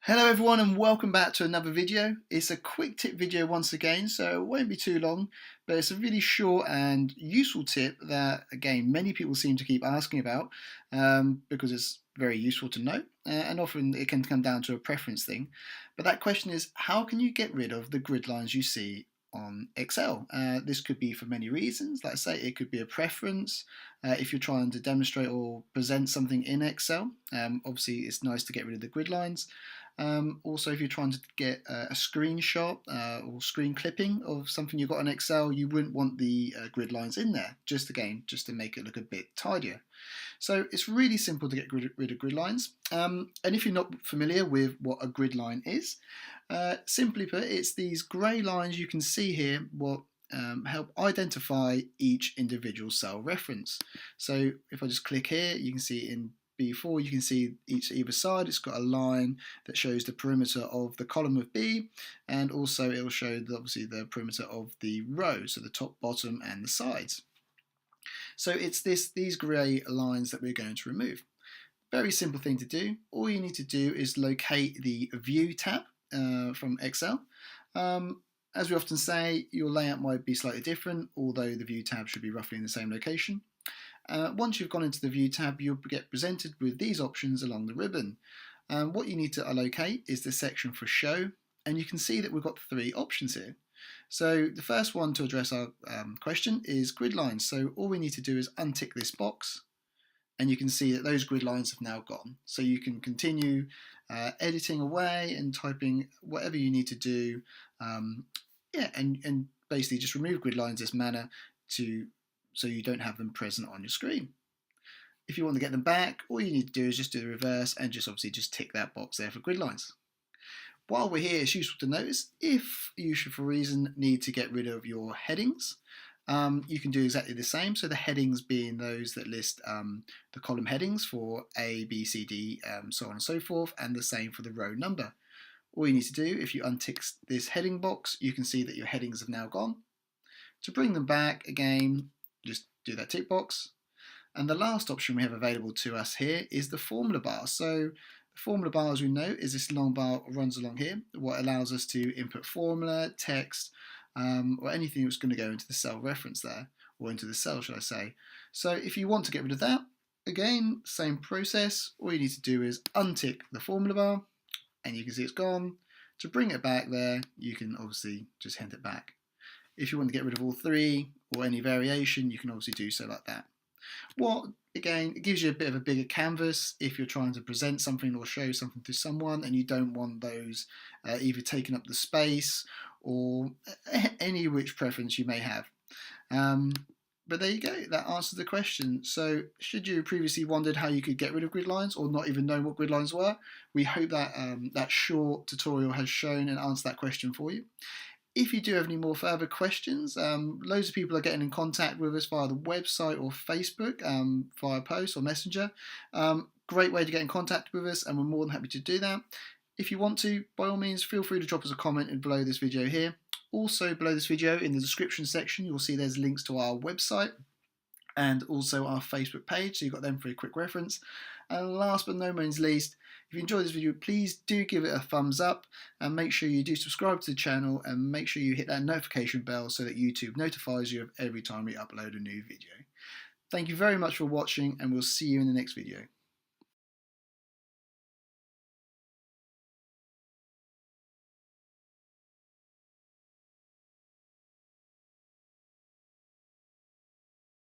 Hello everyone and welcome back to another video. It's a quick tip video once again, so it won't be too long, but it's a really short and useful tip that again many people seem to keep asking about because it's very useful to know and often it can come down to a preference thing. But that question is, how can you get rid of the grid lines you see on Excel? This could be for many reasons. Like I say, it could be a preference if you're trying to demonstrate or present something in Excel. Obviously it's nice to get rid of the grid lines. Also, if you're trying to get a screenshot or screen clipping of something you've got in Excel, you wouldn't want the grid lines in there, just to make it look a bit tidier. So it's really simple to get rid of grid lines. And if you're not familiar with what a grid line is, simply put, it's these grey lines you can see here, what help identify each individual cell reference. So if I just click here, you can see in B4, you can see either side, it's got a line that shows the perimeter of the column of B, and also it will show obviously the perimeter of the row, so the top, bottom, and the sides. So it's these grey lines that we're going to remove. Very simple thing to do. All you need to do is locate the View tab from Excel. As we often say, your layout might be slightly different, although the View tab should be roughly in the same location. Once you've gone into the View tab, you'll get presented with these options along the ribbon. What you need to allocate is the section for Show, and you can see that we've got three options here. So the first one to address our question is grid lines. So all we need to do is untick this box, and you can see that those grid lines have now gone. So you can continue editing away and typing whatever you need to do, and basically just remove grid lines in this manner so you don't have them present on your screen. If you want to get them back, all you need to do is just do the reverse and just tick that box there for grid lines. While we're here, it's useful to notice if you should for a reason need to get rid of your headings, you can do exactly the same. So the headings being those that list the column headings for A, B, C, D, so on and so forth, and the same for the row number. All you need to do, if you untick this heading box, you can see that your headings have now gone. To bring them back again, just do that tick box. And the last option we have available to us here is the formula bar. So the formula bar, as we know, is this long bar that runs along here, what allows us to input formula, text, or anything that's going to go into the cell reference there, or into the cell, should I say. So if you want to get rid of that, again, same process. All you need to do is untick the formula bar, and you can see it's gone. To bring it back there, you can obviously just hint it back. If you want to get rid of all three or any variation, you can obviously do so like that. Again, it gives you a bit of a bigger canvas if you're trying to present something or show something to someone and you don't want those either taking up the space or any which preference you may have. But there you go, that answers the question. So should you have previously wondered how you could get rid of grid lines or not even know what grid lines were, we hope that that short tutorial has shown and answered that question for you. If you do have any more further questions, loads of people are getting in contact with us via the website or Facebook, via post or messenger. Great way to get in contact with us, and we're more than happy to do that. If you want to, by all means, feel free to drop us a comment below this video here. Also, below this video in the description section, you'll see there's links to our website and also our Facebook page, so you've got them for a quick reference. And last but no means least, if you enjoyed this video, please do give it a thumbs up and make sure you do subscribe to the channel and make sure you hit that notification bell so that YouTube notifies you of every time we upload a new video. Thank you very much for watching, and we'll see you in the next video.